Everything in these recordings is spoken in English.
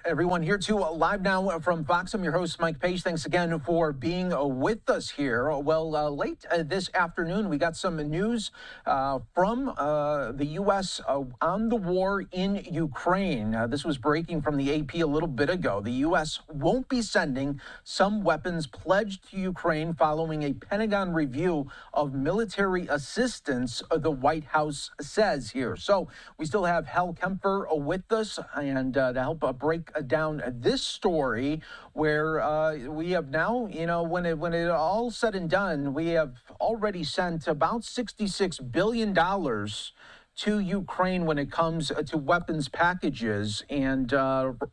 Everyone here to Live Now from Fox. I'm your host, Mike Page. Thanks again for being with us here. Well, late this afternoon, we got some news from the U.S. On the war in Ukraine. This was breaking from the AP a little bit ago. The U.S. won't be sending some weapons pledged to Ukraine following a Pentagon review of military assistance, the White House says here. So we still have Hal Kempfer with us and to help break down this story where we have now, when it all said and done, we have already sent about $66 billion to Ukraine when it comes to weapons packages. And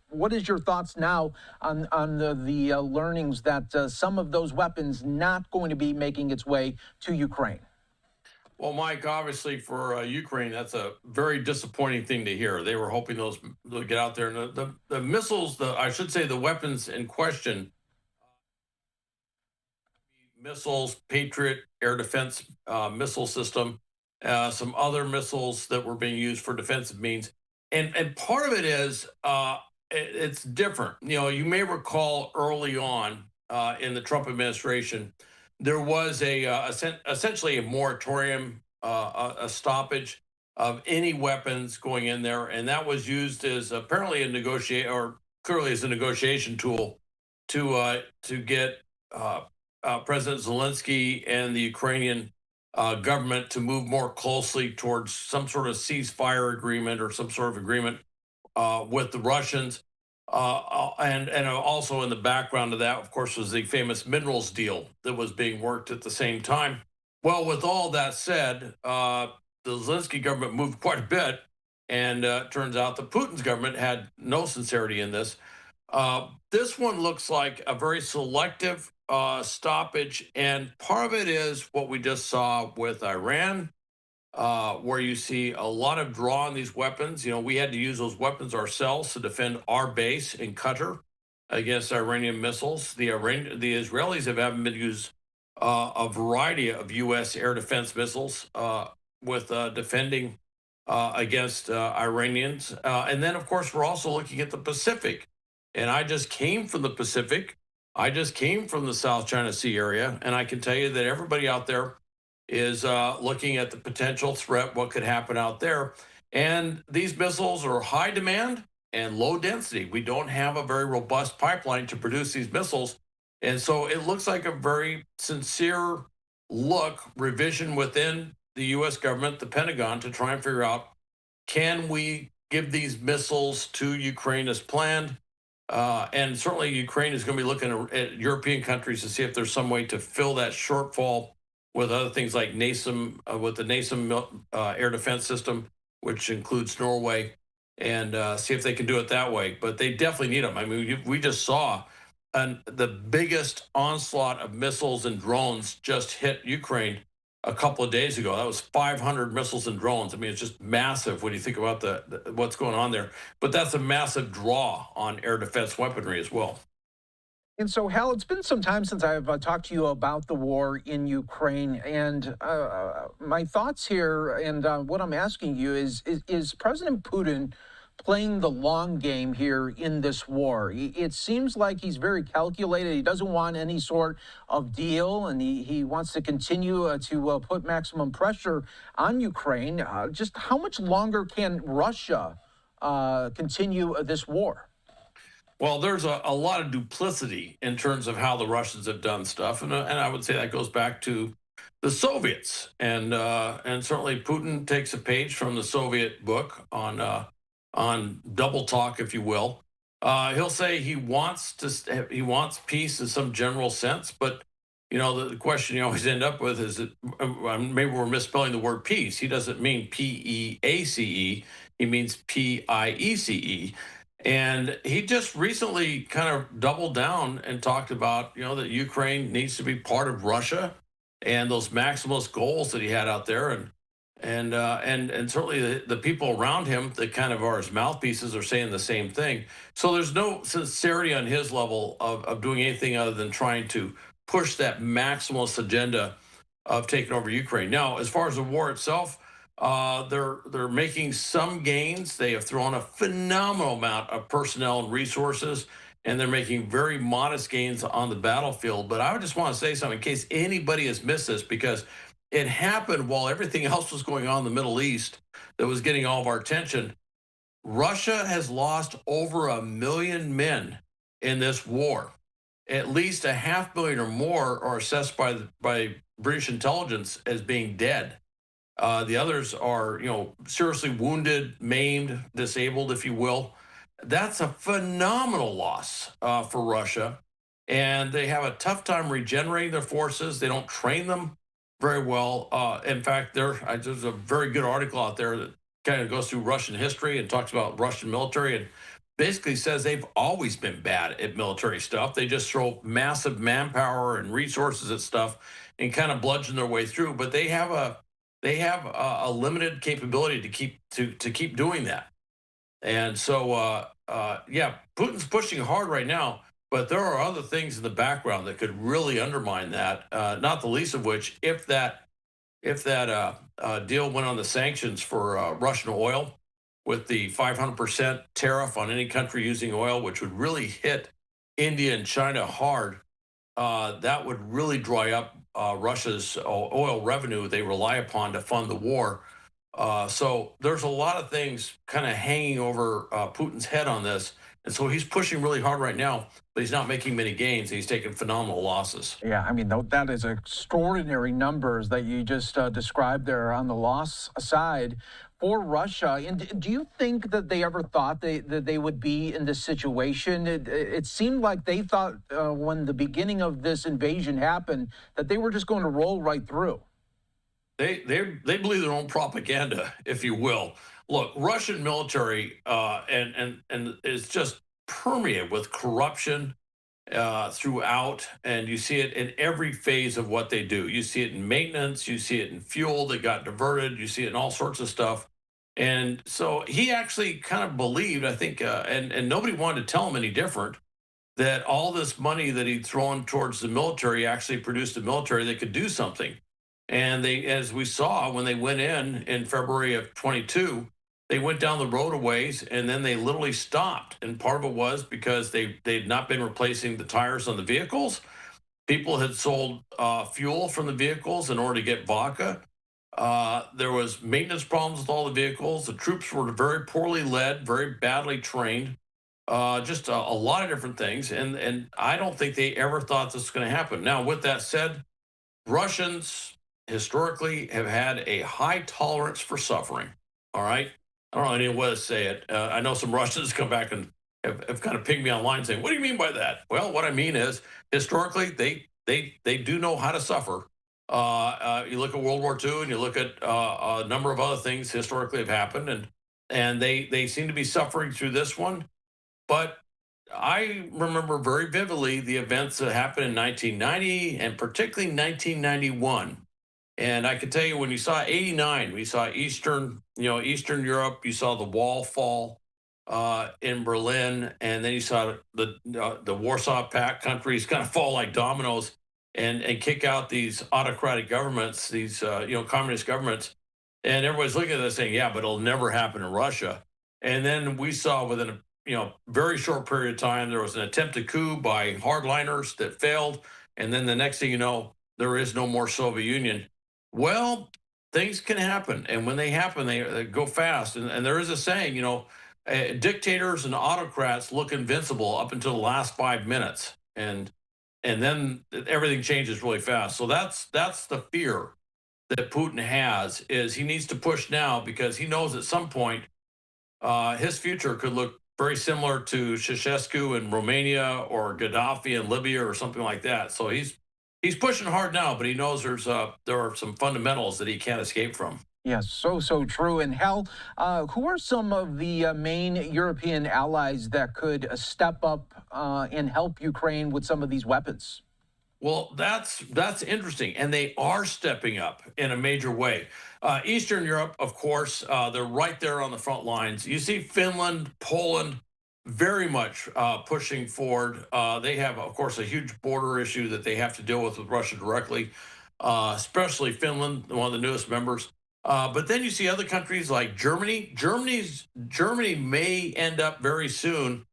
what is your thoughts now on the learnings that some of those weapons not going to be making its way to Ukraine? Well, Mike, obviously for Ukraine, that's a very disappointing thing to hear. They were hoping those would get out there. And the missiles, I should say the weapons in question, missiles, Patriot air defense missile system, some other missiles that were being used for defensive means. And part of it is it's different. You may recall early on in the Trump administration, there was essentially a moratorium, a stoppage of any weapons going in there, and that was used as apparently clearly as a negotiation tool to get President Zelensky and the Ukrainian government to move more closely towards some sort of ceasefire agreement or some sort of agreement with the Russians. And also in the background of that, of course, was the famous minerals deal that was being worked at the same time. Well, with all that said, the Zelensky government moved quite a bit, and it turns out that Putin's government had no sincerity in this. This one looks like a very selective stoppage, and part of it is what we just saw with Iran, where you see a lot of draw on these weapons. We had to use those weapons ourselves to defend our base in Qatar against Iranian missiles. The Israelis have been used a variety of U.S. air defense missiles with defending against Iranians. And then, of course, we're also looking at the Pacific. And I just came from the Pacific. I just came from the South China Sea area. And I can tell you that everybody out there is looking at the potential threat, what could happen out there. And these missiles are high demand and low density. We don't have a very robust pipeline to produce these missiles. And so it looks like a very sincere revision within the U.S. government, the Pentagon, to try and figure out, can we give these missiles to Ukraine as planned? And certainly Ukraine is going to be looking at European countries to see if there's some way to fill that shortfall with other things like NASAM, with the NASAM air defense system, which includes Norway, and see if they can do it that way. But they definitely need them. I mean, we just saw the biggest onslaught of missiles and drones just hit Ukraine a couple of days ago. That was 500 missiles and drones. I mean, it's just massive when you think about what's going on there. But that's a massive draw on air defense weaponry as well. And so, Hal, it's been some time since I've talked to you about the war in Ukraine, and my thoughts here, and what I'm asking you is President Putin playing the long game here in this war? It seems like he's very calculated. He doesn't want any sort of deal, and he wants to continue to put maximum pressure on Ukraine. Just how much longer can Russia continue this war? Well, there's a lot of duplicity in terms of how the Russians have done stuff, and I would say that goes back to the Soviets, and certainly Putin takes a page from the Soviet book on double talk, if you will. He'll say he wants peace in some general sense, but the question you always end up with is that maybe we're misspelling the word peace. He doesn't mean P-E-A-C-E. He means P-I-E-C-E. And he just recently kind of doubled down and talked about, that Ukraine needs to be part of Russia and those maximalist goals that he had out there. And certainly the people around him that kind of are his mouthpieces are saying the same thing. So there's no sincerity on his level of doing anything other than trying to push that maximalist agenda of taking over Ukraine. Now, as far as the war itself, They're making some gains. They have thrown a phenomenal amount of personnel and resources, and they're making very modest gains on the battlefield. But I would just want to say something in case anybody has missed this, because it happened while everything else was going on in the Middle East that was getting all of our attention. Russia has lost over 1 million men in this war. At least 500,000 or more are assessed by British intelligence as being dead. The others are, seriously wounded, maimed, disabled, if you will. That's a phenomenal loss for Russia, and they have a tough time regenerating their forces. They don't train them very well. In fact, there's a very good article out there that kind of goes through Russian history and talks about Russian military and basically says they've always been bad at military stuff. They just throw massive manpower and resources at stuff and kind of bludgeon their way through. But they have a limited capability to keep doing that. And so, yeah, Putin's pushing hard right now, but there are other things in the background that could really undermine that. Not the least of which, if that deal went on the sanctions for Russian oil, with the 500% tariff on any country using oil, which would really hit India and China hard, that would really dry up Russia's oil revenue they rely upon to fund the war. So there's a lot of things kind of hanging over Putin's head on this. And so he's pushing really hard right now, but he's not making many gains. He's taking phenomenal losses. Yeah, I mean, that is extraordinary numbers that you just described there on the loss side for Russia. And do you think that they ever thought that they would be in this situation? It seemed like they thought when the beginning of this invasion happened that they were just going to roll right through. They believe their own propaganda, if you will. Look, Russian military and is just permeated with corruption throughout, and you see it in every phase of what they do. You see it in maintenance, you see it in fuel that got diverted, you see it in all sorts of stuff. And so he actually kind of believed, I think, and nobody wanted to tell him any different, that all this money that he'd thrown towards the military actually produced a military that could do something. And they, as we saw when they went in February of 22, they went down the road a ways and then they literally stopped. And part of it was because they'd not been replacing the tires on the vehicles. People had sold fuel from the vehicles in order to get vodka. There was maintenance problems with all the vehicles. The troops were very poorly led, very badly trained. Just a lot of different things, and I don't think they ever thought this was going to happen. Now, with that said, Russians historically have had a high tolerance for suffering. All right. I don't know any way to say it. I know some Russians come back and have kind of pinged me online saying, "What do you mean by that?" Well, what I mean is historically they do know how to suffer. You look at World War II and you look at a number of other things historically have happened, and they seem to be suffering through this one. But I remember very vividly the events that happened in 1990 and particularly 1991. And I can tell you when you saw 89, we saw Eastern Europe, you saw the wall fall in Berlin, and then you saw the Warsaw Pact countries kind of fall like dominoes and kick out these autocratic governments, these communist governments. And everybody's looking at this saying, yeah, but it'll never happen in Russia. And then we saw within a very short period of time, there was an attempted coup by hardliners that failed. And then the next thing you know, there is no more Soviet Union. Well, things can happen. And when they happen, they go fast. And there is a saying, dictators and autocrats look invincible up until the last 5 minutes. And then everything changes really fast. So that's the fear that Putin has, is he needs to push now because he knows at some point his future could look very similar to Ceausescu in Romania or Gaddafi in Libya or something like that. So he's pushing hard now, but he knows there are some fundamentals that he can't escape from. Yes, so true. And Hal, who are some of the main European allies that could step up and help Ukraine with some of these weapons? Well, that's interesting, and they are stepping up in a major way. Eastern Europe, of course, they're right there on the front lines. You see Finland, Poland, very much pushing forward. They have, of course, a huge border issue that they have to deal with Russia directly, especially Finland, one of the newest members. But then you see other countries like Germany. Germany may end up very soon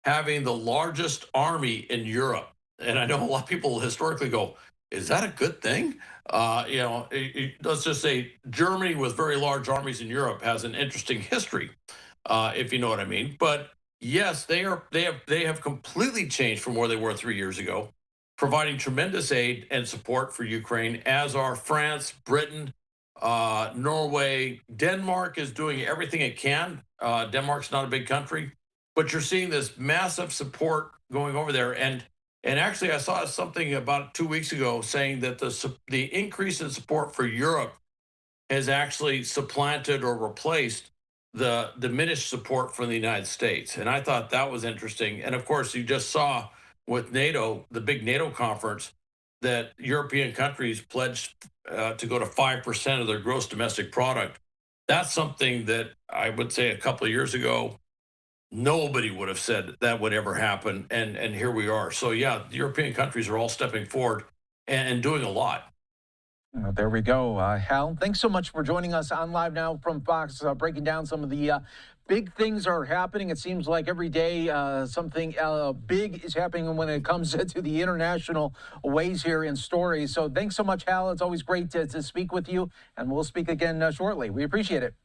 having the largest army in Europe. And I know a lot of people historically go, "Is that a good thing?" Let's just say Germany, with very large armies in Europe, has an interesting history, if you know what I mean. But yes, they have completely changed from where they were 3 years ago, providing tremendous aid and support for Ukraine, as are France, Britain, Norway. Denmark is doing everything it can. Denmark's not a big country, but you're seeing this massive support going over there. And actually, I saw something about 2 weeks ago saying that the increase in support for Europe has actually supplanted or replaced the diminished support from the United States. And I thought that was interesting. And of course, you just saw with NATO, the big NATO conference, that European countries pledged to go to 5% of their gross domestic product. That's something that I would say a couple of years ago, nobody would have said that would ever happen. And here we are. So, yeah, the European countries are all stepping forward and doing a lot. There we go. Hal, thanks so much for joining us on Live Now from Fox, breaking down some of the big things are happening. It seems like every day something big is happening when it comes to the international ways here in stories. So thanks so much, Hal. It's always great to speak with you, and we'll speak again shortly. We appreciate it.